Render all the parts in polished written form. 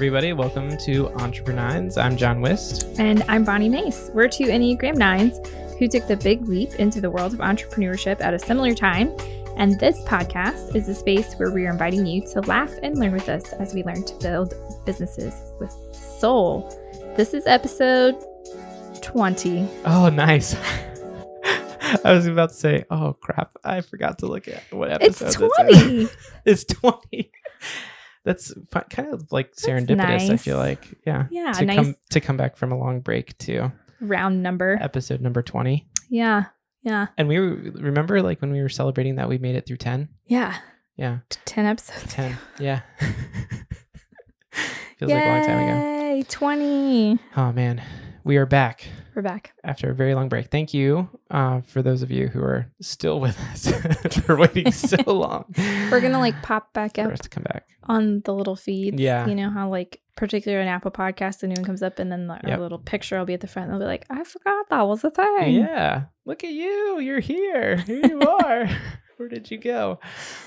everybody. Welcome to EntrepreNINES. I'm John Wist. And I'm Bonni Mace. We're two enneagram 9s who took the big leap into the world of entrepreneurship at a similar time. And this podcast is a space where we are inviting you to laugh and learn with us as we learn to build businesses with soul. This is episode 20. Oh, nice. I was about to say, oh, crap. I forgot to look at what episode It's this 20. is. It's 20. That's kind of like serendipitous, nice. I feel like. Yeah. Yeah, To come back from a long break to round number. episode number 20. Yeah. And remember like when we were celebrating that we made it through 10? Yeah. 10 episodes. 10. Yeah. Feels like a long time ago. Yay, 20. Oh, man. We are back. We're back. After a very long break. Thank you for those of you who are still with us for waiting so long. We're going to like pop back for up us to come back on the little feeds. Yeah. You know how like particularly an Apple podcast, the new one comes up and then a little picture will be at the front. They'll be like, I forgot that was a thing. Yeah. Look at you. You're here. Here you are. Where did you go?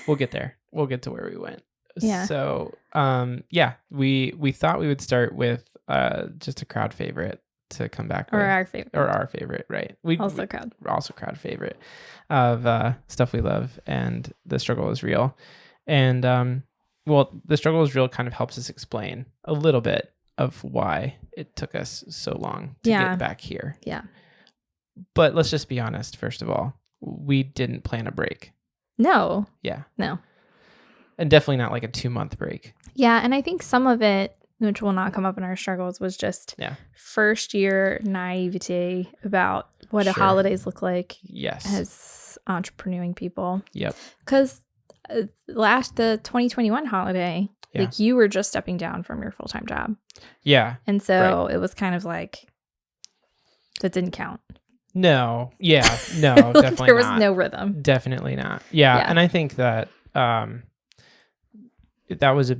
We'll get there. We'll get to where we went. Yeah. So, we thought we would start with just a crowd favorite to come back Or with. our favorite. Our favorite, right? Also crowd favorite of stuff we love, and the struggle is real. And the struggle is real kind of helps us explain a little bit of why it took us so long to get back here. Yeah. But let's just be honest, first of all, we didn't plan a break. No. Yeah. No. And definitely not like a 2-month break. Yeah. And I think some of it, which will not come up in our struggles, was just first year naivete about what holidays look like as entrepreneuring people. Yep. Because the 2021 holiday, like you were just stepping down from your full-time job. Yeah. And so it was kind of like, that didn't count. No. Yeah. No, definitely not. There was no rhythm. Definitely not. Yeah. And I think that that was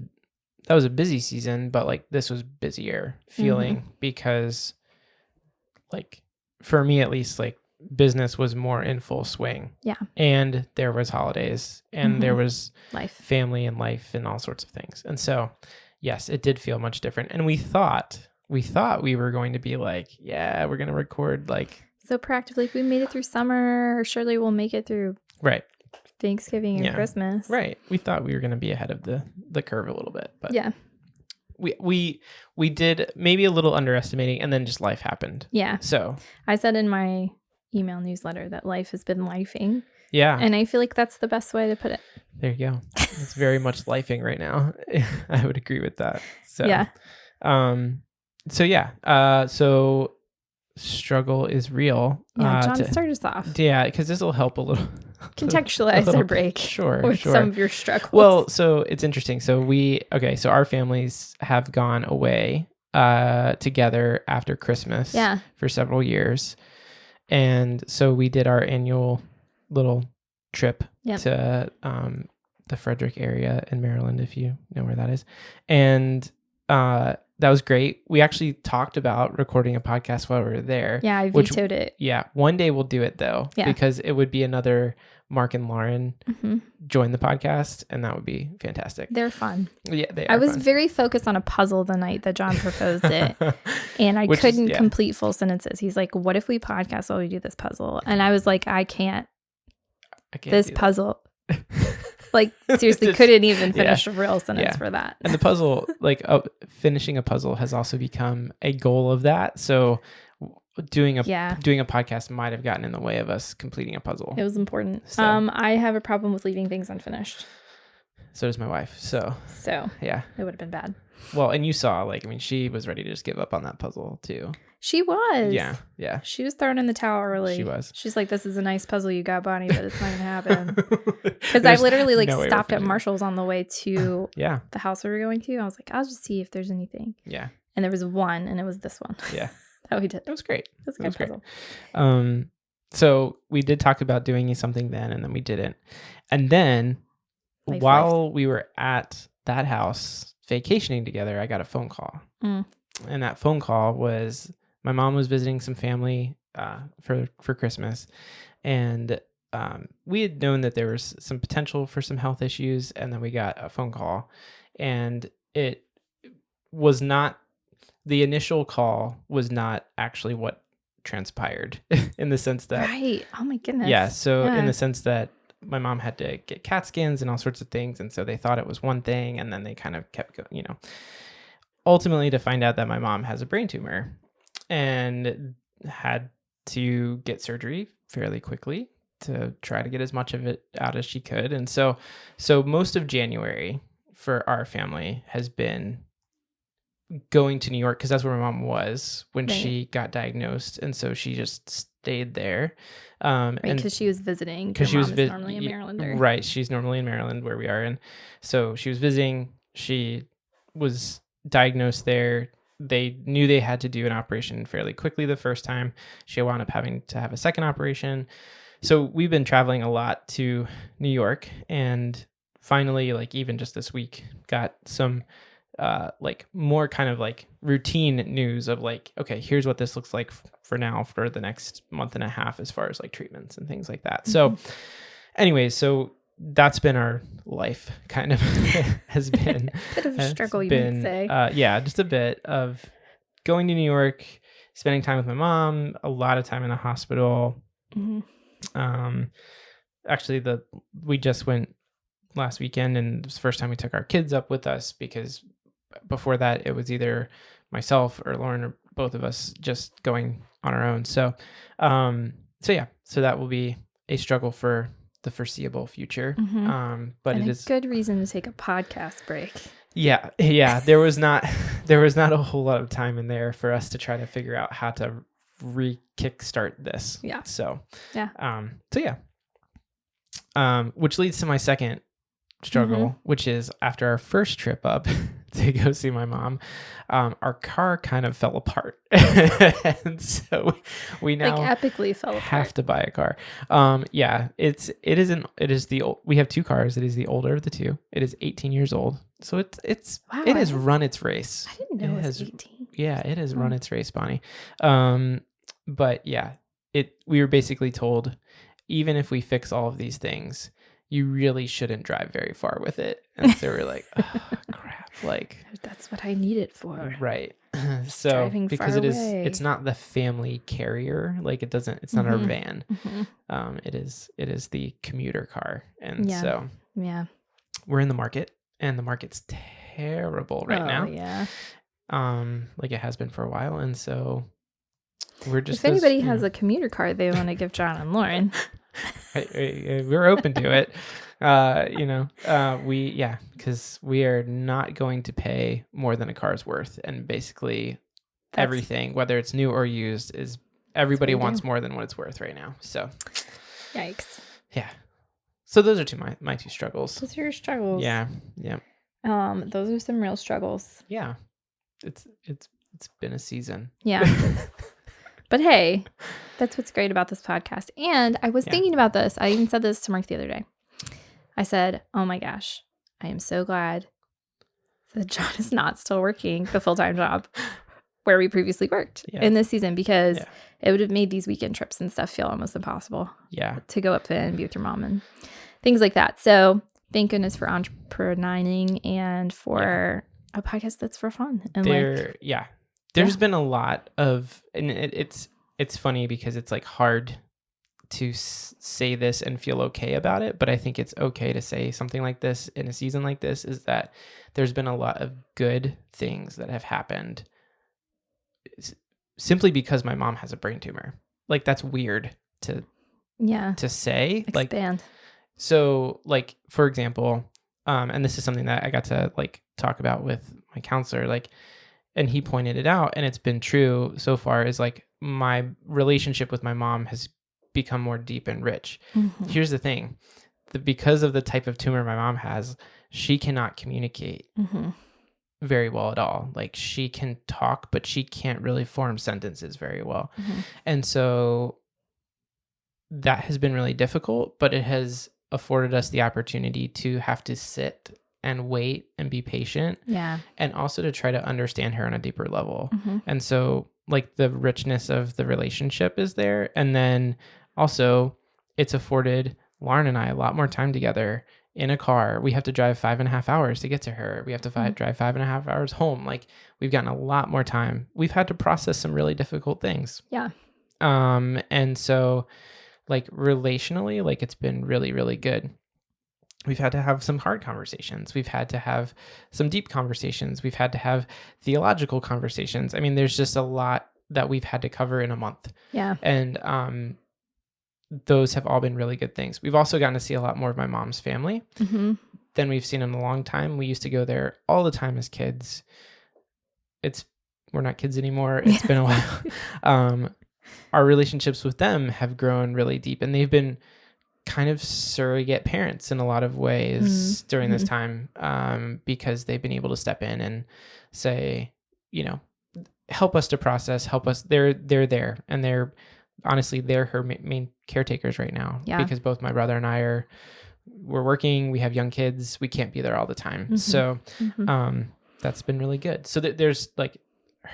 a busy season, but like this was busier feeling because like for me at least, like business was more in full swing. Yeah. And there was holidays and there was family and life and all sorts of things. And so, yes, it did feel much different. And we thought we were going to be like, yeah, we're going to record like. So practically if we made it through summer, surely we'll make it through. Right. Thanksgiving and Christmas. Right. We thought we were going to be ahead of the curve a little bit, but we did maybe a little underestimating, and then just life happened. Yeah. So I said in my email newsletter that life has been lifing. Yeah. And I feel like that's the best way to put it. There you go. It's very much lifing right now. I would agree with that. So yeah. So struggle is real. Yeah, John, start us off. Yeah, because this will help a little. Contextualize our break. Sure. With some of your struggles. Well, so it's interesting. So so our families have gone away together after Christmas for several years. And so we did our annual little trip to the Frederick area in Maryland, if you know where that is. And that was great. We actually talked about recording a podcast while we were there. Yeah, I vetoed it. Yeah. One day we'll do it though, because it would be another Mark and Lauren join the podcast, and that would be fantastic. They're fun. Yeah, they are. I was very focused on a puzzle the night that John proposed it, and I couldn't complete full sentences. He's like, what if we podcast while we do this puzzle? And I was like, I can't this puzzle. Like seriously, couldn't even finish a real sentence for that. And the puzzle, like finishing a puzzle, has also become a goal of that. So doing a podcast might have gotten in the way of us completing a puzzle. It was important. So. I have a problem with leaving things unfinished. So does my wife. So yeah, it would have been bad. Well, and you saw, like, I mean, she was ready to just give up on that puzzle too. She was. Yeah. She was throwing in the towel early. She was. She's like, this is a nice puzzle you got, Bonni, but it's not going to happen. Because I literally stopped at Marshall's on the way to the house we were going to. I was like, I'll just see if there's anything. Yeah. And there was one, and it was this one. Yeah. That we did. It was great. It was a good puzzle. So we did talk about doing something then, and then we didn't. And then while we were at that house vacationing together, I got a phone call. And that phone call was my mom was visiting some family for Christmas, and we had known that there was some potential for some health issues, and then we got a phone call, and the initial call was not actually what transpired in the sense that. Right. Oh my goodness. Yeah. So in the sense that my mom had to get CAT scans and all sorts of things. And so they thought it was one thing, and then they kind of kept going, ultimately to find out that my mom has a brain tumor and had to get surgery fairly quickly to try to get as much of it out as she could. And so most of January for our family has been going to New York, because that's where my mom was when she got diagnosed. And so she just stayed there. Because she was visiting. Because she was normally in Maryland. Right. She's normally in Maryland where we are. And so she was visiting. She was diagnosed there. They knew they had to do an operation fairly quickly the first time. She wound up having to have a second operation. So we've been traveling a lot to New York, and finally, like even just this week, got some like more kind of like routine news of like, okay, here's what this looks like for now for the next month and a half as far as like treatments and things like that. Mm-hmm. So anyways, so that's been our life kind of has been a bit of a struggle, you might say. Yeah, just a bit of going to New York, spending time with my mom, a lot of time in the hospital. Mm-hmm. Actually we just went last weekend, and it was the first time we took our kids up with us, because before that it was either myself or Lauren or both of us just going on our own. So that will be a struggle for the foreseeable future. Mm-hmm. But it is a good reason to take a podcast break. Yeah. There was not a whole lot of time in there for us to try to figure out how to kickstart this. Yeah. So which leads to my second struggle, which is after our first trip up to go see my mom, our car kind of fell apart. And so we now epically fell apart. Have to buy a car. We have two cars. It is the older of the two. It is 18 years old. So it has run its race. I didn't know it was 18. Yeah, it has run its race, Bonni. But yeah, we were basically told, even if we fix all of these things, you really shouldn't drive very far with it. And so we're like, oh, crap. Like, that's what I need it for. Right. So driving because it's not the family carrier. Like it's not our van. Mm-hmm. It is the commuter car. And so we're in the market, and the market's terrible right now. Yeah. Like it has been for a while. And so we're just, if anybody has a commuter car they want to give John and Lauren, we're open to it. Because we are not going to pay more than a car's worth, and basically everything, whether it's new or used, is everybody wants more than what it's worth right now. So, yikes. Yeah. So those are my two struggles. Those are your struggles. Yeah. Those are some real struggles. Yeah. It's been a season. Yeah. But hey, that's what's great about this podcast. And I was thinking about this. I even said this to Mark the other day. I said, oh my gosh, I am so glad that John is not still working the full-time job where we previously worked in this season, because it would have made these weekend trips and stuff feel almost impossible. Yeah. To go up and be with your mom and things like that. So thank goodness for entrepreneurining and for a podcast that's for fun. And there's been a lot of, and it's funny because it's like hard to say this and feel okay about it, but I think it's okay to say something like this in a season like this, is that there's been a lot of good things that have happened simply because my mom has a brain tumor. Like that's weird to say. Expand. So like, for example, and this is something that I got to like talk about with my counselor, like, and he pointed it out, and it's been true so far, is like my relationship with my mom has become more deep and rich. Mm-hmm. Here's the thing, because of the type of tumor my mom has, she cannot communicate very well at all. Like she can talk, but she can't really form sentences very well. Mm-hmm. And so that has been really difficult, but it has afforded us the opportunity to have to sit and wait and be patient. Yeah. And also to try to understand her on a deeper level. Mm-hmm. And so like the richness of the relationship is there. And then also it's afforded Lauren and I a lot more time together in a car. We have to drive 5.5 hours to get to her. We have to drive 5.5 hours home. Like, we've gotten a lot more time. We've had to process some really difficult things. Yeah. And so like relationally, like it's been really, really good. We've had to have some hard conversations. We've had to have some deep conversations. We've had to have theological conversations. I mean, there's just a lot that we've had to cover in a month. Yeah. And those have all been really good things. We've also gotten to see a lot more of my mom's family than we've seen in a long time. We used to go there all the time as kids. We're not kids anymore. It's been a while. Our relationships with them have grown really deep, and they've been kind of surrogate parents in a lot of ways during this time, because they've been able to step in and say, help us to process, help us. They're there, and they're her main caretakers right now, because both my brother and I we're working, we have young kids, we can't be there all the time. So that's been really good. So there's like,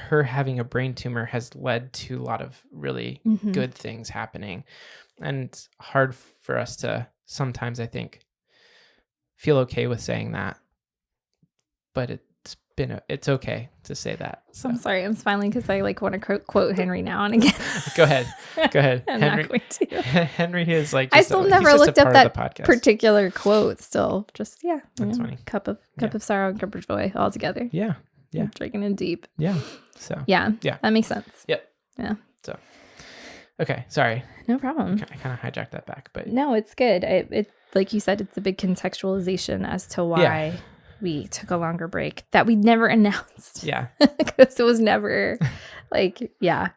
her having a brain tumor has led to a lot of really good things happening. And it's hard for us to sometimes, I think, feel okay with saying that, but it's okay to say that. So. I'm sorry, I'm smiling because I like want to quote Henry now and again. Go ahead. I'm Henry, not going to. Henry is like, I still never looked up that particular quote. Still, just that's funny. Cup of sorrow and cup of joy all together. Yeah. I'm drinking in deep. Yeah. So yeah, that makes sense. Yep. Yeah. So okay, sorry. No problem. I kind of hijacked that back, but no, it's good. It like you said, it's a big contextualization as to why we took a longer break that we never announced. Yeah. Because it was never like, Yeah.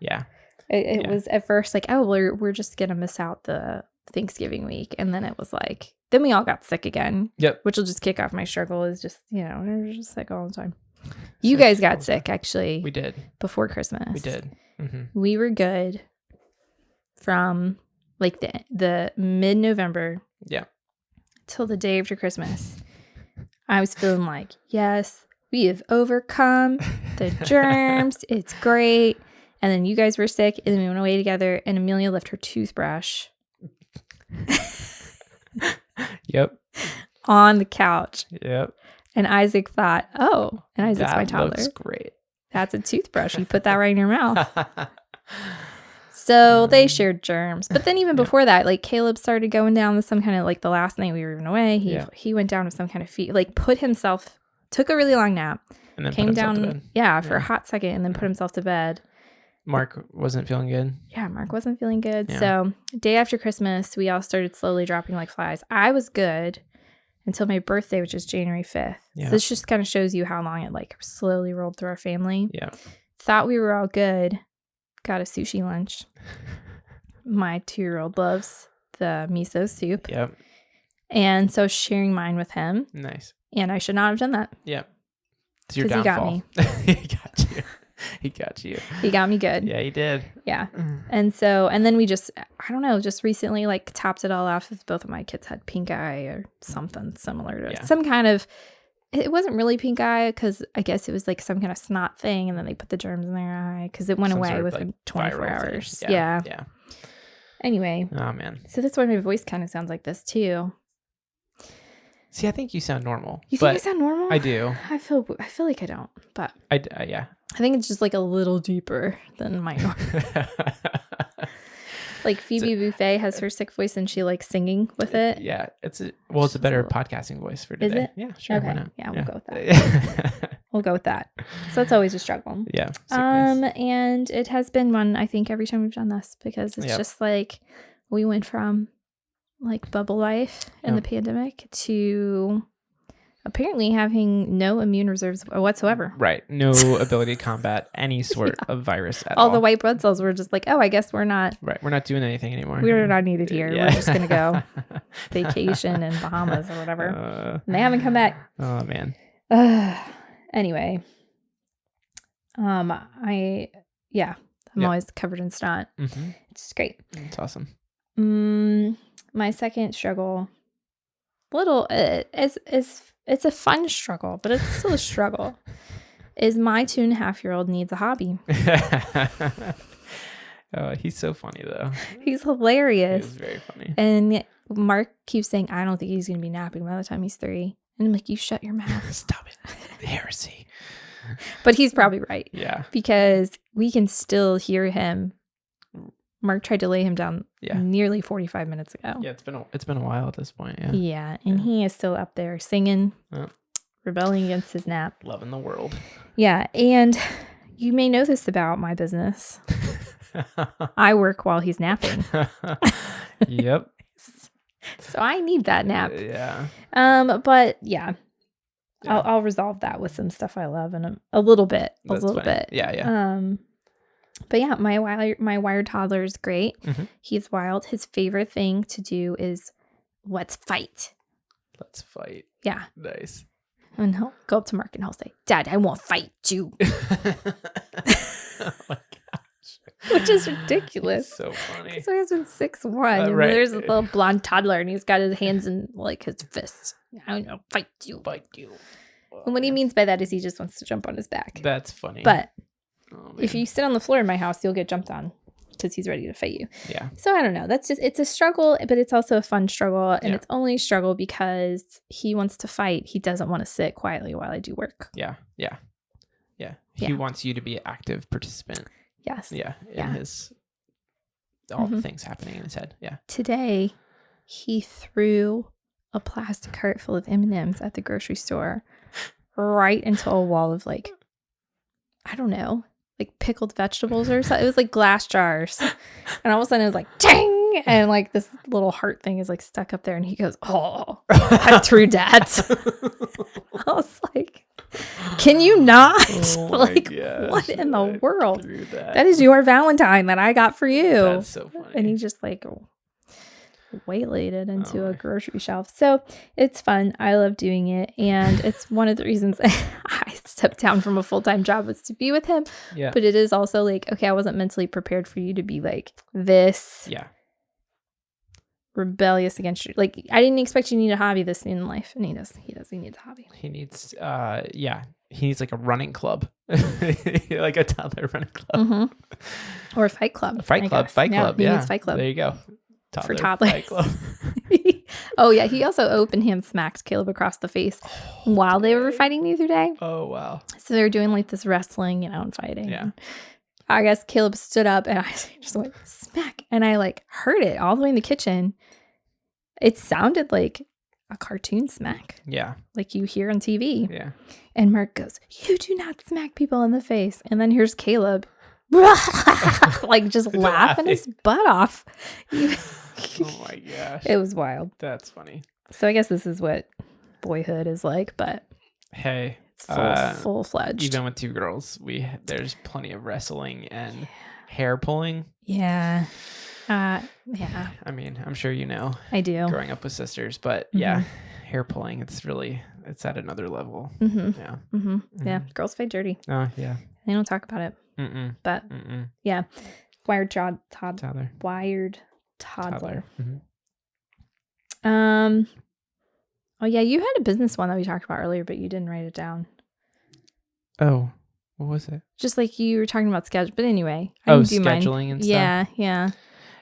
It was at first like, oh, we're just going to miss out the Thanksgiving week. And then it was like, then we all got sick again. Yep. Which will just kick off my struggle is just, we're just sick all the time. You guys got sick, actually. We did. Before Christmas. We did. We were good from like the mid-November. Yeah. Till the day after Christmas. I was feeling like, yes, we have overcome the germs. It's great. And then you guys were sick, and then we went away together, and Amelia left her toothbrush. Yep. On the couch. Yep. And Isaac thought, oh, and Isaac's my toddler. That looks great. That's a toothbrush. You put that right in your mouth. So they shared germs. But then even before that, like Caleb started going down with some kind of like the last night we were even away, he went down with some kind of fever, like took a really long nap, and then came down, for a hot second, and then put himself to bed. Mark wasn't feeling good. Yeah, Mark wasn't feeling good. Yeah. So day after Christmas, we all started slowly dropping like flies. I was good until my birthday, which is January 5th. Yeah. So this just kind of shows you how long it like slowly rolled through our family. Yeah. Thought we were all good. Got a sushi lunch. My 2-year-old loves the miso soup. Yep. And so sharing mine with him. Nice. And I should not have done that. Yep. It's your downfall. He got me. He got you. He got me good. Yeah, he did. Yeah. And then we just recently like topped it all off with both of my kids had pink eye or something similar to some kind of, it wasn't really pink eye because I guess it was like some kind of snot thing, and then they put the germs in their eye because it went away within like 24 hours. Yeah. Anyway. Oh, man. So that's why my voice kind of sounds like this too. See, I think you sound normal. You think I sound normal? I do. I feel like I don't, but yeah. I think it's just like a little deeper than my normal. Like Phoebe Buffet has her sick voice and she likes singing with it. Yeah, it's a better podcasting voice for today. Is it? Yeah, sure. Okay. Why not? Yeah, we'll go with that. We'll go with that. So it's always a struggle. Yeah. And it has been one, I think, every time we've done this because it's just like we went from like bubble life in the pandemic to apparently having no immune reserves whatsoever. Right. No ability to combat any sort of virus at all. All the white blood cells were just like, oh, I guess we're not. Right. We're not doing anything anymore. We're not needed here. Yeah. We're just going to go vacation in Bahamas or whatever. And they haven't come back. Oh, man. Anyway. I'm always covered in snot. Mm-hmm. It's great. It's awesome. My second struggle, it's a fun struggle, but it's still a struggle, is my 2.5-year-old needs a hobby. He's so funny though. He's hilarious. He's very funny. And Mark keeps saying, I don't think he's going to be napping by the time he's 3. And I'm like, you shut your mouth. Stop it. Heresy. But he's probably right. Yeah. Because we can still hear him. Mark tried to lay him down nearly 45 minutes ago. Yeah, it's been a while at this point. Yeah. Yeah. And he is still up there singing, rebelling against his nap. Loving the world. Yeah. And you may know this about my business. I work while he's napping. Yep. So I need that nap. Yeah. But yeah. I'll resolve that with some stuff I love in a little bit. That's a little funny. bit. Yeah. But yeah, my wired toddler is great. Mm-hmm. He's wild. His favorite thing to do is let's fight. Let's fight. Yeah. Nice. And he'll go up to Mark and he'll say, Dad, I won't fight too. Oh my gosh. Which is ridiculous. It's so funny. So he's been 6'1", and there's a little blonde toddler, and he's got his hands in like his fists. I don't know, fight you. Fight you. Oh, and what he means by that is he just wants to jump on his back. That's funny. But if you sit on the floor in my house, you'll get jumped on because he's ready to fight you. Yeah. So I don't know. It's a struggle, but it's also a fun struggle. And it's only a struggle because he wants to fight. He doesn't want to sit quietly while I do work. Yeah. Yeah. Yeah. He wants you to be an active participant. Yes. Yeah. In his, all the things happening in his head. Yeah. Today, he threw a plastic cart full of M&Ms at the grocery store right into a wall of like, I don't know, like pickled vegetables or something. It was like glass jars. And all of a sudden it was like, ding! And like this little heart thing is like stuck up there. And he goes, oh, I threw that. I was like, can you not? Oh like, gosh, what in the world? That That is your Valentine that I got for you. That's so funny. And he just like waylaid it into a grocery shelf. So it's fun. I love doing it. And it's one of the reasons I stepped down from a full-time job was to be with him. Yeah. But it is also like, okay, I wasn't mentally prepared for you to be like this. Yeah. Rebellious against you. Like, I didn't expect you to need a hobby this soon in life. And he does. He needs a hobby. He needs, he needs like a running club, like a toddler running club. Mm-hmm. Or a fight club. Fight club. He needs fight club. There you go. For toddlers. Fight club. Oh, yeah. He also open hand smacked Caleb across the face while they were fighting the other day. Oh, wow. So they were doing like this wrestling, and fighting. Yeah. I guess Caleb stood up and I just went smack. And I like heard it all the way in the kitchen. It sounded like a cartoon smack. Yeah. Like you hear on TV. Yeah. And Mark goes, you do not smack people in the face. And then here's Caleb like just laughing his butt off. Oh my gosh. It was wild. That's funny. So I guess this is what boyhood is like, but hey, it's full-fledged. Even with 2 girls, there's plenty of wrestling and hair pulling. Yeah. Yeah. I mean, I'm sure you know. I do. Growing up with sisters, but hair pulling, it's at another level. Mm-hmm. Yeah. Mm-hmm. Mm-hmm. Yeah. Girls fight dirty. Oh, yeah. They don't talk about it. Mm-mm. But Mm-mm. yeah. Wired toddler. Toddler. Mm-hmm. Oh yeah, you had a business one that we talked about earlier, but you didn't write it down. Oh, what was it? Just like you were talking about schedule, but anyway. Scheduling and stuff.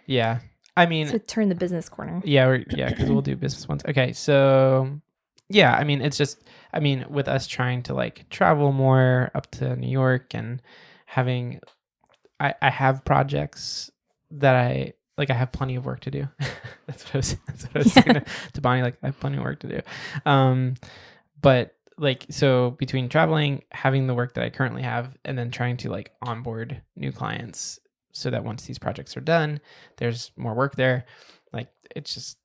Yeah. I mean, to turn the business corner. Yeah, because we'll do business ones. Okay, so yeah, I mean, it's just, with us trying to like travel more up to New York and having, I have projects that I have plenty of work to do. That's what I was saying to Bonni, like I have plenty of work to do. But like, so between traveling, having the work that I currently have, and then trying to like onboard new clients so that once these projects are done, there's more work there. Like, it's just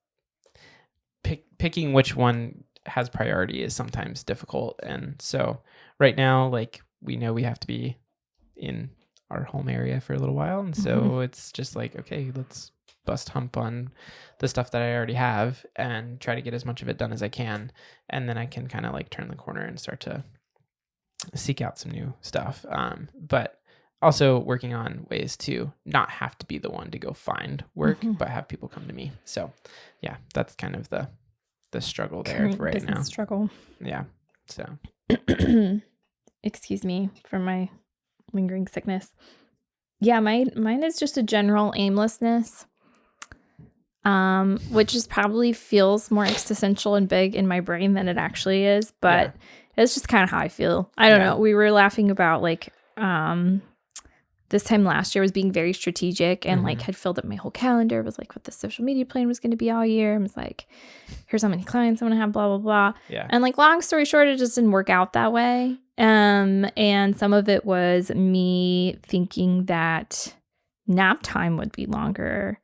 picking which one has priority is sometimes difficult. And so right now, like, we know we have to be in our home area for a little while. And so it's just like, okay, let's bust hump on the stuff that I already have and try to get as much of it done as I can. And then I can kind of like turn the corner and start to seek out some new stuff. But also working on ways to not have to be the one to go find work, but have people come to me. So yeah, that's kind of the struggle there Current for right now. Struggle. Yeah. So excuse me for my lingering sickness. Yeah, mine is just a general aimlessness, which is probably feels more existential and big in my brain than it actually is, but it's just kind of how I feel. I don't know. We were laughing about like this time last year was being very strategic and like had filled up my whole calendar, was like what the social media plan was going to be all year. I was like, here's how many clients I'm going to have, blah, blah, blah. Yeah. And like, long story short, it just didn't work out that way. And some of it was me thinking that nap time would be longer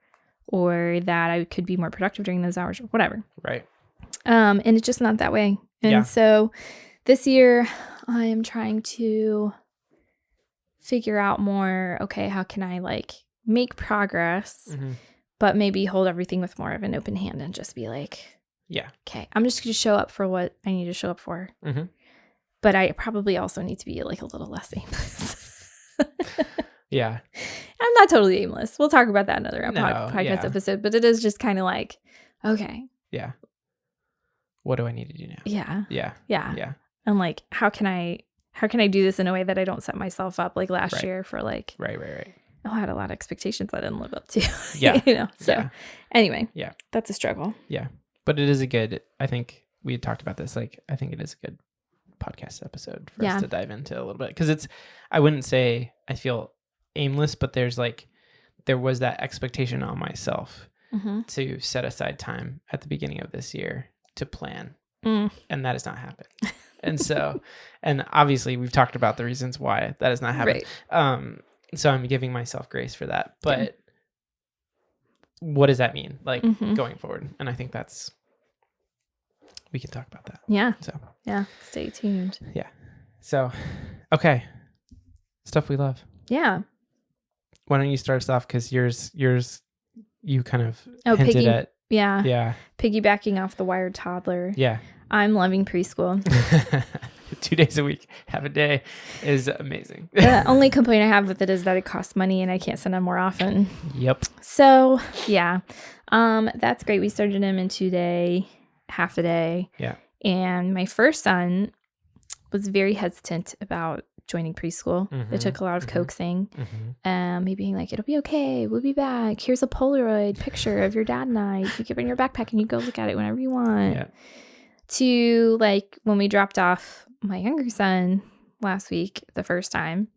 or that I could be more productive during those hours or whatever. Right. And it's just not that way. And so this year I am trying to figure out more, okay, how can I like make progress, but maybe hold everything with more of an open hand and just be like, okay, I'm just going to show up for what I need to show up for. But I probably also need to be like a little less aimless. Yeah. I'm not totally aimless. We'll talk about that in another podcast episode, but it is just kind of like, okay. Yeah. What do I need to do now? Yeah. And like, how can I do this in a way that I don't set myself up like last year for like, right. I had a lot of expectations I didn't live up to. Yeah. So anyway, that's a struggle. Yeah. But it is a good, I think we had talked about this, like, I think it is a good podcast episode for us to dive into a little bit. Because I wouldn't say I feel aimless, but there was that expectation on myself to set aside time at the beginning of this year to plan. And that has not happened. And so, and obviously we've talked about the reasons why that has not happened. Right. So I'm giving myself grace for that. But what does that mean? Like going forward? And I think we can talk about that. Yeah. So stay tuned. Yeah. So, okay. Stuff we love. Yeah. Why don't you start us off? Because yours, you kind of hinted at. Yeah. Piggybacking off the wired toddler. Yeah. I'm loving preschool. 2 days a week, half a day is amazing. The only complaint I have with it is that it costs money and I can't send them more often. Yep. So yeah, that's great. We started him in 2 day, half a day. Yeah. And my first son was very hesitant about joining preschool. It took a lot of coaxing. Me being like, it'll be okay. We'll be back. Here's a Polaroid picture of your dad and I. You keep it in your backpack and you go look at it whenever you want. Yeah. To like when we dropped off my younger son last week, the first time,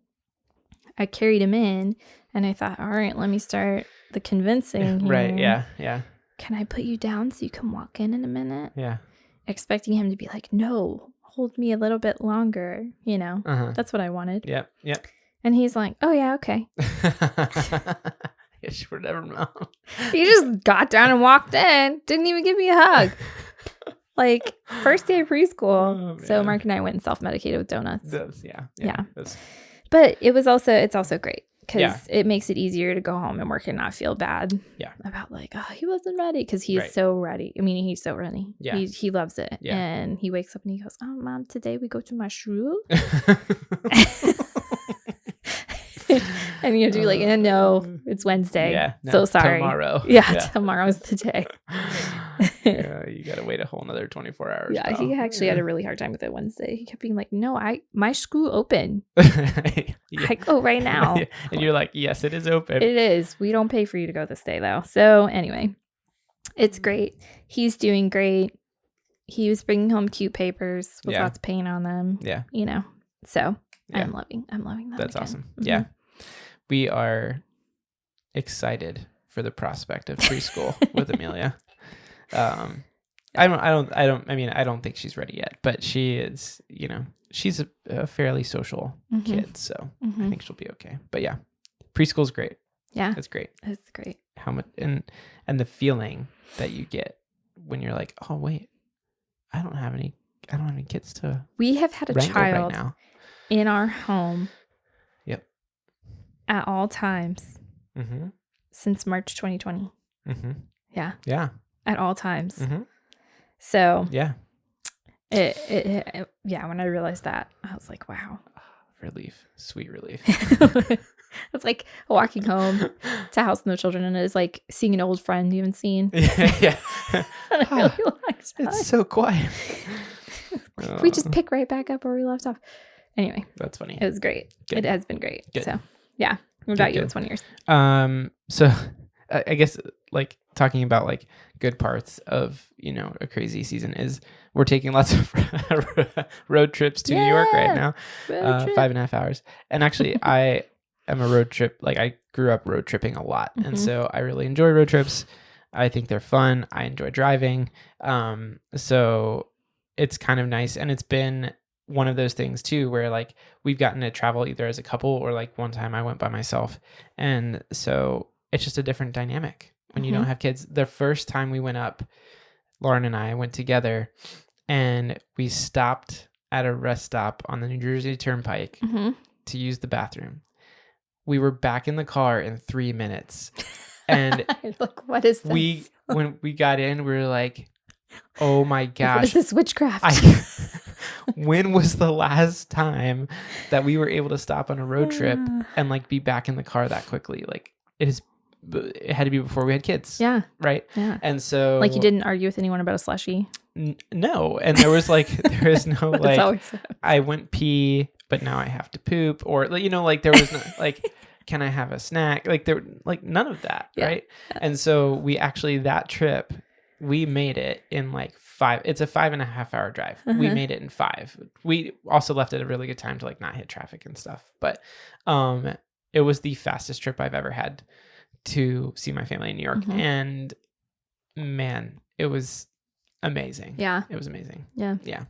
I carried him in and I thought, all right, let me start the convincing here. Right. Yeah. Can I put you down so you can walk in a minute? Yeah. Expecting him to be like, no, hold me a little bit longer. That's what I wanted. Yep. And he's like, oh yeah, okay. Yeah, sure, never know. He just got down and walked in. Didn't even give me a hug. Like, first day of preschool. So Mark and I went and self-medicated with donuts. Yeah. But it's also great because it makes it easier to go home and work and not feel bad about like, oh, he wasn't ready, because he's so ready. I mean, he's so ready. Yeah. He loves it. Yeah. And he wakes up and he goes, oh, Mom, today we go to my shul. And you do like, no, it's Wednesday. Yeah. No, so sorry. Tomorrow. Yeah. Tomorrow's the day. You got to wait a whole another 24 hours. Yeah. He actually had a really hard time with it Wednesday. He kept being like, no, my school open. I go right now. And you're like, yes, it is open. It is. We don't pay for you to go this day though. So anyway, it's great. He's doing great. He was bringing home cute papers with lots of paint on them. Yeah. So I'm loving that. That's awesome. Yeah. We are excited for the prospect of preschool with Amelia. I don't think she's ready yet, but she is, she's a fairly social kid. So I think she'll be okay. But yeah, preschool's great. Yeah. It's great. It's great. How much, and the feeling that you get when you're like, oh wait, I don't have any kids to. We have had a child right now in our home. At all times since March 2020. Yeah. Yeah. At all times. So yeah. It when I realized that, I was like, wow. Relief. Sweet relief. It's like walking home to House No Children and it's like seeing an old friend you haven't seen. Yeah. And I really liked that. It's so quiet. We just pick right back up where we left off. Anyway. That's funny. It was great. Good. It has been great. Good. So yeah. What about you? What's one of yours? So I guess like talking about like good parts of, a crazy season is we're taking lots of road trips to New York right now. 5.5 hours. And actually I am a road trip. Like I grew up road tripping a lot. Mm-hmm. And so I really enjoy road trips. I think they're fun. I enjoy driving. So it's kind of nice. And it's been one of those things too, where like we've gotten to travel either as a couple or like one time I went by myself. And so it's just a different dynamic when you don't have kids. The first time we went up, Lauren and I went together and we stopped at a rest stop on the New Jersey Turnpike to use the bathroom. We were back in the car in 3 minutes. And look, what is this? When we got in, we were like, oh my gosh. What is this witchcraft? When was the last time that we were able to stop on a road trip and like be back in the car that quickly? Like it had to be before we had kids. Yeah. Right. Yeah. And so like you didn't argue with anyone about a slushie? No. And there is no like, I went pee, but now I have to poop, or like there was no like, can I have a snack? Like there, like none of that. Yeah. Right. And so we actually, that trip, we made it in like 5. It's a 5.5 hour drive. We made it in 5. We also left at a really good time to like not hit traffic and stuff. But it was the fastest trip I've ever had to see my family in New York. And man, it was amazing. Yeah. It was amazing. Yeah. Yeah.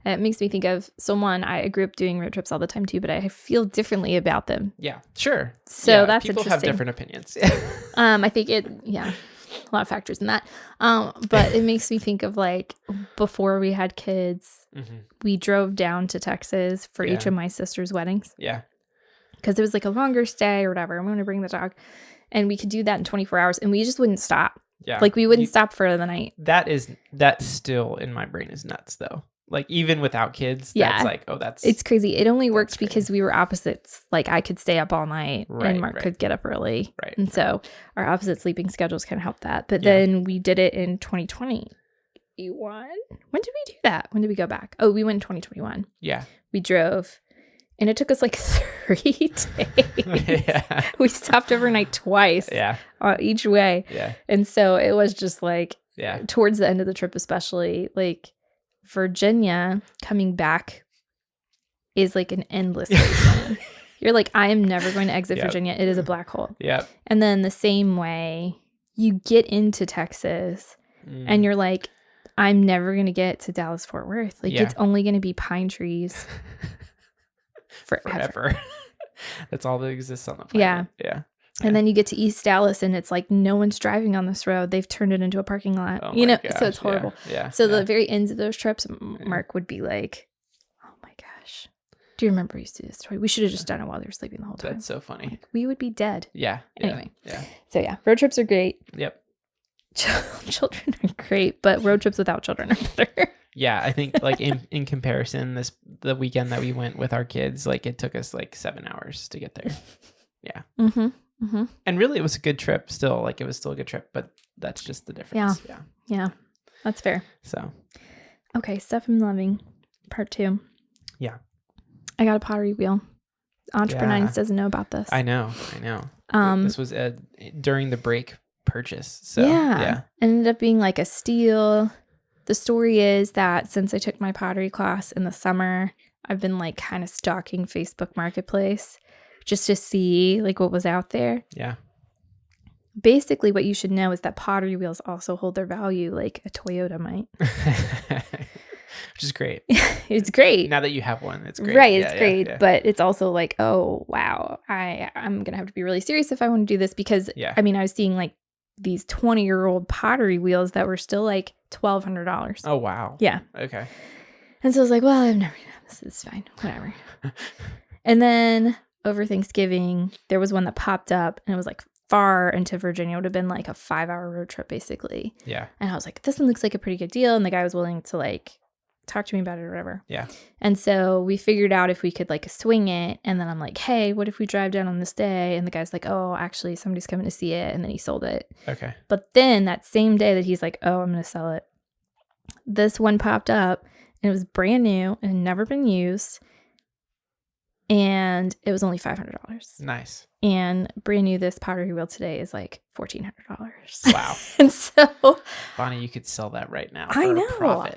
It makes me think of someone, I grew up doing road trips all the time too, but I feel differently about them. Yeah, sure. So that's people interesting. Have different opinions. I think a lot of factors in that. But it makes me think of like before we had kids, we drove down to Texas for each of my sister's weddings. Yeah. Because it was like a longer stay or whatever. I'm going to bring the dog. And we could do that in 24 hours and we just wouldn't stop. Yeah. Like we wouldn't stop for the night. That's still in my brain is nuts though. Like even without kids, that's like, it's crazy. It only worked because we were opposites. Like I could stay up all night and Mark could get up early. Right. And so our opposite sleeping schedules kind of helped that. But then we did it in 2021. When did we do that? When did we go back? Oh, we went in 2021. Yeah. We drove. And it took us like 3 days. Yeah. We stopped overnight twice. Yeah. Each way. Yeah. And so it was just like, yeah. Towards the end of the trip, especially like Virginia coming back is like an endless wasteland. You're like, I am never going to exit Virginia. It is a black hole. Yeah. And then the same way you get into Texas and you're like, I'm never going to get to Dallas Fort Worth. Like it's only going to be pine trees. Forever. That's all that exists on the planet. Yeah. And then you get to East Dallas and it's like no one's driving on this road. They've turned it into a parking lot. Oh gosh, so it's horrible. Yeah. So the very ends of those trips, Mark would be like, oh my gosh. Do you remember we used to do this story? We should have just done it while they were sleeping the whole time. That's so funny. Like, we would be dead. Yeah. Anyway. Yeah. So road trips are great. Yep. Children are great, but road trips without children are better. Yeah, I think like in comparison, the weekend that we went with our kids, like it took us like 7 hours to get there. Yeah. And really, it was a good trip. Still, like it was still a good trip, but that's just the difference. Yeah. That's fair. So, okay, stuff I'm loving, part 2. Yeah. I got a pottery wheel. EntrepreNINES doesn't know about this. I know. This was during the break purchase. So It ended up being like a steal. The story is that since I took my pottery class in the summer, I've been like kind of stalking Facebook Marketplace just to see like what was out there. Yeah. Basically, what you should know is that pottery wheels also hold their value like a Toyota might. Which is great. It's great. Now that you have one, it's great. Right, it's great. Yeah. But it's also like, oh, wow, I'm going to have to be really serious if I want to do this because, I mean, I was seeing like these 20-year-old pottery wheels that were still like $1,200. Oh, wow. Yeah. Okay. And so I was like, well, I've never done this. It's fine. Whatever. And then over Thanksgiving, there was one that popped up and it was like far into Virginia. It would have been like a 5-hour road trip basically. Yeah. And I was like, this one looks like a pretty good deal. And the guy was willing to like talk to me about it or whatever. Yeah. And so we figured out if we could like swing it. And then I'm like, hey, what if we drive down on this day? And the guy's like, oh, actually somebody's coming to see it. And then he sold it. Okay. But then that same day that he's like, oh, I'm going to sell it, this one popped up and it was brand new and had never been used. and it was only $500. Nice. And brand new, this pottery wheel today is like $1,400. Wow. And so, Bonnie, you could sell that right now. I know,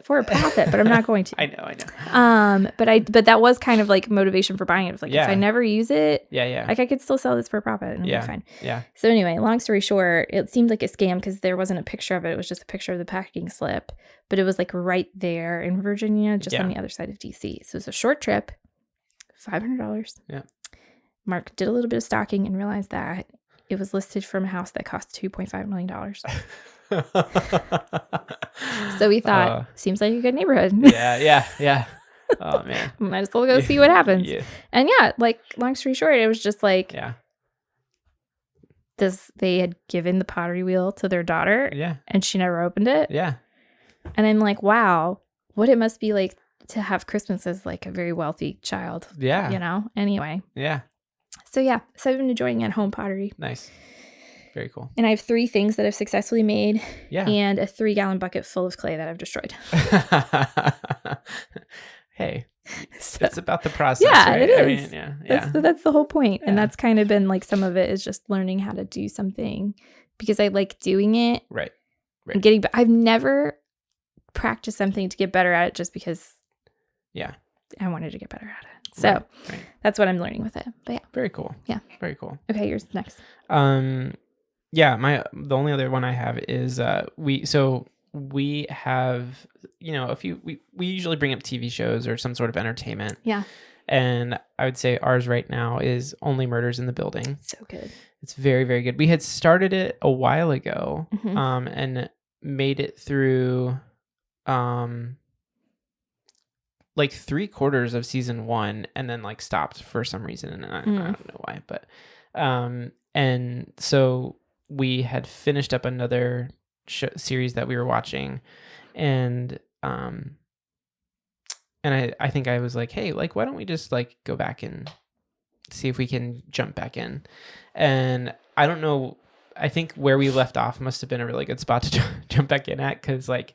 for a profit, but I'm not going to. I know. But that was kind of like motivation for buying it. It was like, if I never use it, like I could still sell this for a profit and it'll be fine. Yeah. So anyway, long story short, it seemed like a scam because there wasn't a picture of it. It was just a picture of the packing slip, but it was like right there in Virginia, just on the other side of DC. So it's a short trip, $500. Yeah. Mark did a little bit of stalking and realized that it was listed from a house that cost $2.5 million. So we thought, seems like a good neighborhood. Yeah. Oh, man. Might as well go see what happens. Yeah. And like, long story short, it was just like, they had given the pottery wheel to their daughter. Yeah. And she never opened it. Yeah. And I'm like, wow, what it must be like to have Christmas as like a very wealthy child. Yeah. You know? Anyway. Yeah. So so I've been enjoying at-home pottery. Nice. Very cool. And I have 3 things that I've successfully made. Yeah. And a 3-gallon bucket full of clay that I've destroyed. Hey, it's about the process. Yeah, right? it is. I mean, yeah. That's the whole point. And that's kind of been like, some of it is just learning how to do something because I like doing it. Right. And I've never practiced something to get better at it just because I wanted to get better at it. So that's what I'm learning with it. But very cool. Yeah. Very cool. Okay, yours next. The only other one I have is we have, we usually bring up TV shows or some sort of entertainment. Yeah. And I would say ours right now is Only Murders in the Building. So good. It's very, very good. We had started it a while ago, mm-hmm. And made it through like 3/4 of season 1 and then like stopped for some reason. And I don't know why, but and so we had finished up another series that we were watching, and I think I was like, hey, like, why don't we just like go back and see if we can jump back in? And I don't know, I think where we left off must have been a really good spot to jump back in at, because like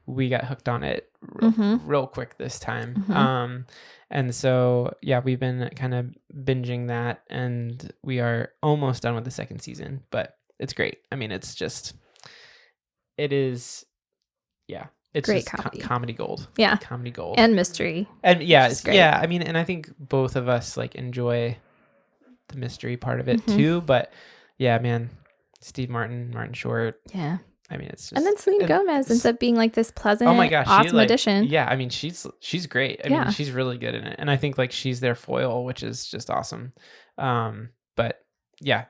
we got hooked on it real quick this time. Mm-hmm. And so we've been kind of binging that, and we are almost done with the 2nd season, but it's great. I mean, it's just, it is, it's great just comedy gold. Yeah. Comedy gold. And mystery. And I mean, and I think both of us like enjoy the mystery part of it too, but man, Steve Martin Short. Yeah. I mean, it's just, and then Selena Gomez ends up being like this pleasant, awesome addition. Yeah, I mean, she's great. I mean, she's really good in it, and I think like she's their foil, which is just awesome. But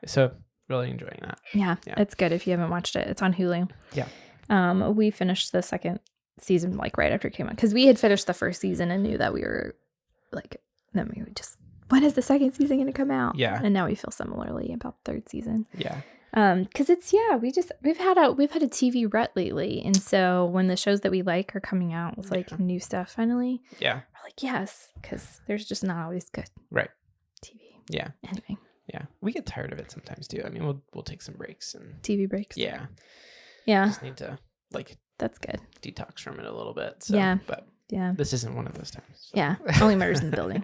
so really enjoying that. Yeah, it's good if you haven't watched it. It's on Hulu. Yeah. We finished the 2nd season like right after it came out, because we had finished the 1st season and knew that we were like, then we would just, when is the 2nd season going to come out? Yeah. And now we feel similarly about the 3rd season. Yeah. Because it's we've had a TV rut lately, and so when the shows that we like are coming out with like new stuff finally, we're like, yes, because there's just not always good TV. Yeah. Anyway. Yeah, we get tired of it sometimes too. I mean, we'll take some breaks and TV breaks. Yeah. Just need to like, that's good, detox from it a little bit. So, but this isn't one of those times. So. Yeah, Only Murders in the Building.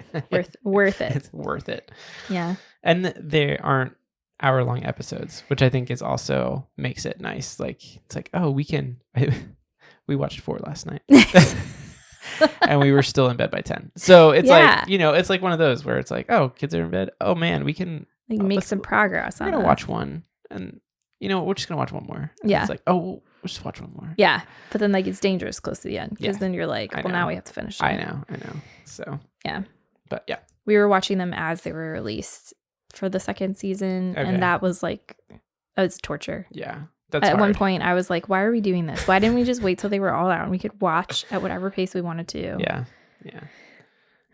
Worth it. It's worth it. Yeah. And they aren't hour-long episodes, which I think is also makes it nice. Like, it's like, oh, we watched 4 last night. And we were still in bed by 10. So it's like, it's like one of those where it's like, oh, kids are in bed. Oh man, we can like make some progress on it. We're going to watch one, and we're just going to watch one more. And it's like, oh, we'll just watch one more. Yeah. But then like it's dangerous close to the end, because then you're like, well, now we have to finish it. I know. So yeah. But we were watching them as they were released for the 2nd season. And that was like, it's torture. Yeah. At one point, I was like, why are we doing this? Why didn't we just wait till they were all out and we could watch at whatever pace we wanted to? Yeah.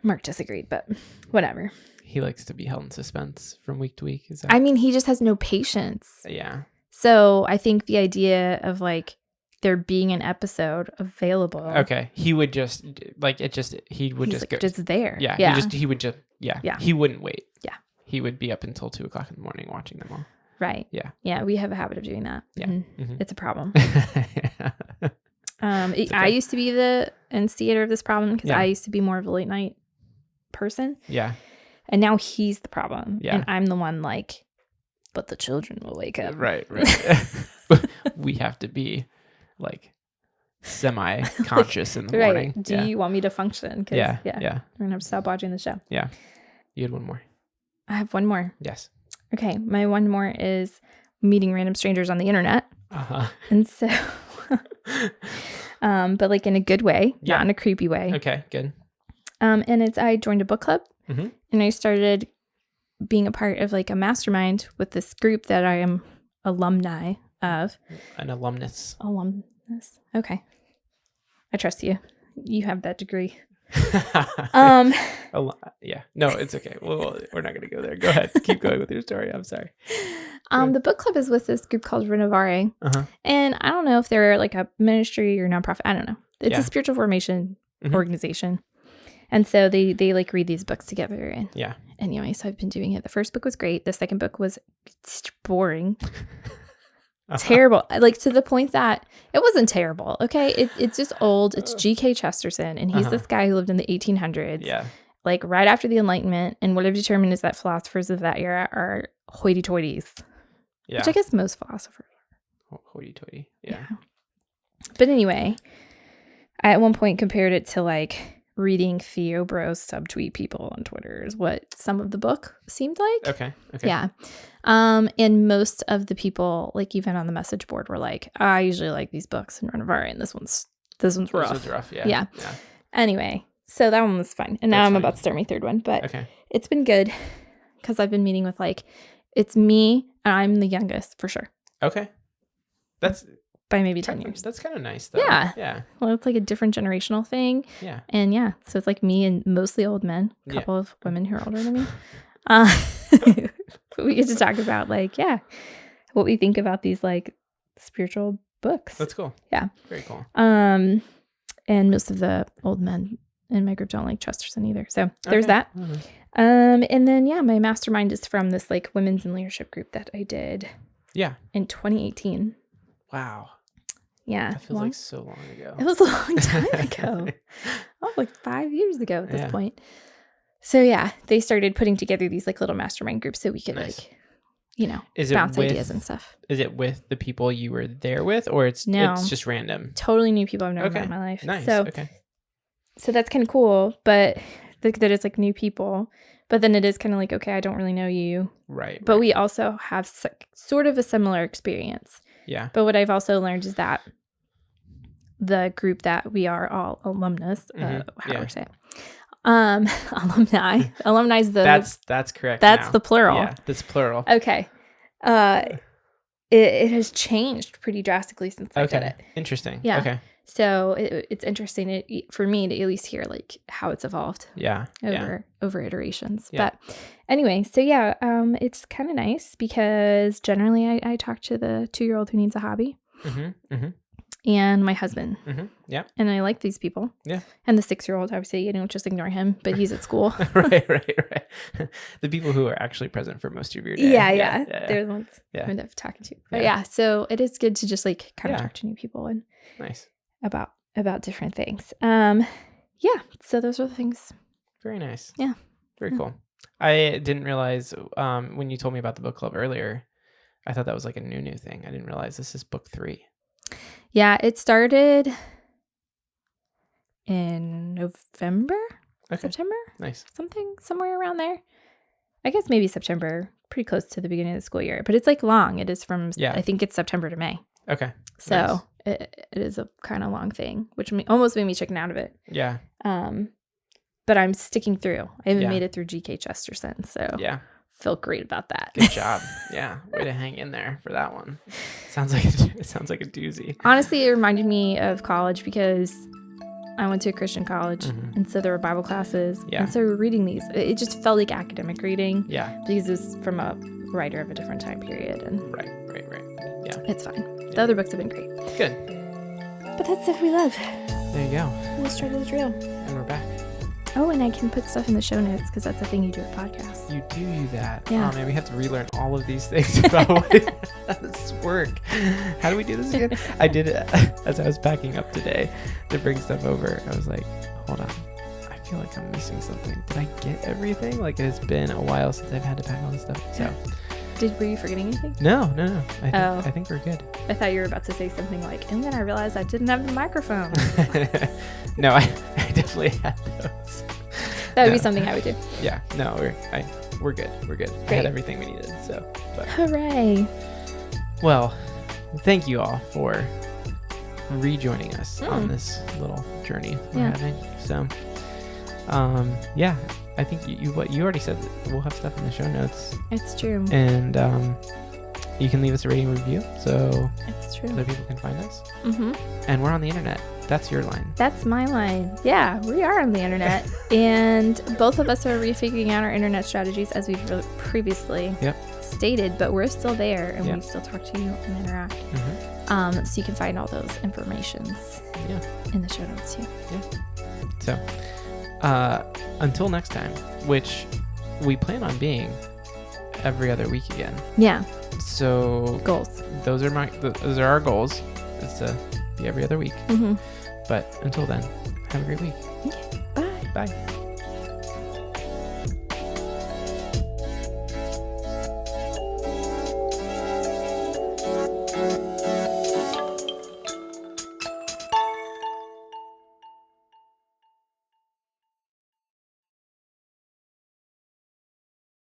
Mark disagreed, but whatever. He likes to be held in suspense from week to week. I mean, he just has no patience. Yeah. So I think the idea of like there being an episode available. Okay. He would just like it. He would just like, go. Just there. Yeah. He would just. Yeah. He wouldn't wait. Yeah. He would be up until 2 o'clock in the morning watching them all. Right. Yeah. Yeah. We have a habit of doing that. Yeah. Mm-hmm. It's a problem. I used to be the instigator of this problem, because I used to be more of a late night person. Yeah. And now he's the problem. Yeah. And I'm the one like, but the children will wake up. Right. We have to be like semi-conscious in the morning. Do you want me to function? Yeah. We're going to have to stop watching the show. Yeah. You had one more. I have one more. Yes. Okay. My one more is meeting random strangers on the internet. Uh-huh. And so, but like in a good way, Yeah. not in a creepy way. Okay, good. And I joined a book club Mm-hmm. and I started being a part of like a mastermind with this group that I am alumni of. An alumnus. Alumnus. Okay. I trust you. You have that degree. Yeah. No, it's okay. Well, we're not going to go there. Go ahead. Keep going with your story. I'm sorry. The book club is with this group called Renovare. Uh-huh. And I don't know if they're like a ministry or nonprofit. I don't know. It's Yeah. a spiritual formation Mhm. organization. And so they like read these books together. And Yeah. anyway, so I've been doing it. The first book was great. The second book was boring. Terrible. Like to the point that it wasn't terrible. Okay. It's just old. It's G.K. Chesterton. And he's this guy who lived in the 1800s. Yeah. Like right after the Enlightenment. And what I've determined is that philosophers of that era are hoity-toities. Yeah. Which I guess most philosophers are. Hoity-toity. Yeah. But anyway, I at one point compared it to like reading Theo Bro's subtweet people on Twitter is what some of the book seemed like. Okay. Yeah. And most of the people, like even on the message board, were like, I usually like these books and Renovare, and this one's rough. This one's rough. Yeah. Yeah. Anyway, so that one was fine. And now I'm about to start my third one, but it's been good because I've been meeting with like, it's me and I'm the youngest for sure. Okay. That's by maybe 10 years. That's kind of nice though. Yeah. Yeah. Well, it's like a different generational thing. Yeah. And yeah, so it's like me and mostly old men, a couple of women who are older than me. But we get to talk about like, what we think about these like spiritual books. That's cool. Yeah. Very cool. And most of the old men in my group don't like Chesterton either. So there's that. Mm-hmm. And then, my mastermind is from this like women's in leadership group that I did in 2018. Wow. Yeah. That feels like so long ago. It was a long time ago. Like 5 years ago at this point. So they started putting together these like little mastermind groups so we could like, bounce ideas and stuff. Is it with the people you were there with, or it's just random? Totally new people I've never met in my life. Nice. So that's kind of cool, but that it's like new people. But then it is kind of like, okay, I don't really know you. Right. But we also have sort of a similar experience. Yeah. But what I've also learned is that the group that we are all alumnus, how do I say it? Alumni. Alumni is the... That's correct. That's now. the plural. Yeah, that's plural. Okay. It has changed pretty drastically since I did it. Interesting. Yeah. Okay. So it's interesting for me to at least hear like how it's evolved. Yeah. Over iterations. Yeah. But anyway, so it's kind of nice because generally I talk to the 2-year-old who needs a hobby. Mm-hmm. Mm-hmm. And my husband. Mm-hmm. Yeah. And I like these people. Yeah. And the 6-year-old, obviously, just ignore him, but he's at school. Right. The people who are actually present for most of your day. Yeah. They're the ones I end up talking to. But so it is good to just like kind of talk to new people and nice about different things. So those are the things. Very nice. Yeah. Very cool. I didn't realize when you told me about the book club earlier, I thought that was like a new thing. I didn't realize this is book 3. Yeah, it started in November, September. Nice. Somewhere around there. I guess maybe September, pretty close to the beginning of the school year. But it's like long. It is from, I think it's September to May. Okay. So nice. it is a kind of long thing, which almost made me chicken out of it. Yeah. But I'm sticking through. I haven't made it through G.K. Chesterton, so feel great about that. Good job. Yeah, way to hang in there for that one. Sounds like a doozy. Honestly, it reminded me of college because I went to a Christian college, and so there were Bible classes, and so we were reading these. It just felt like academic reading, because it was from a writer of a different time period, and right. Yeah, it's fine. The other books have been great. Good. But that's stuff we love. There you go. Let's try this drill. And we're back. Oh, and I can put stuff in the show notes because that's a thing you do with podcasts. You do that. Yeah. Oh, man, we have to relearn all of these things about how this work. How do we do this again? I did it as I was packing up today to bring stuff over. I was like, hold on. I feel like I'm missing something. Did I get everything? Like, it has been a while since I've had to pack all this stuff. So, were you forgetting anything? No. I think we're good. I thought you were about to say something like, and then I realized I didn't have the microphone. No, I definitely had those. That would be something I would do. Yeah. No, we're good. We're good. Great. I had everything we needed. So, Hooray. Well, thank you all for rejoining us on this little journey we're having. So, yeah, I think you already said that we'll have stuff in the show notes. It's true. And you can leave us a rating review so it's true. other people can find us. Mm-hmm. And we're on the internet. That's your line. That's my line. Yeah, we are on the internet. And both of us are refiguring out our internet strategies as we've previously stated, but we're still there and we still talk to you and interact. Mm-hmm. So you can find all those informations in the show notes too. Yeah. So until next time, which we plan on being every other week again. Yeah. So goals. Those are our goals. It's to be every other week. Mm-hmm. But until then, have a great week. Okay. Bye. Bye.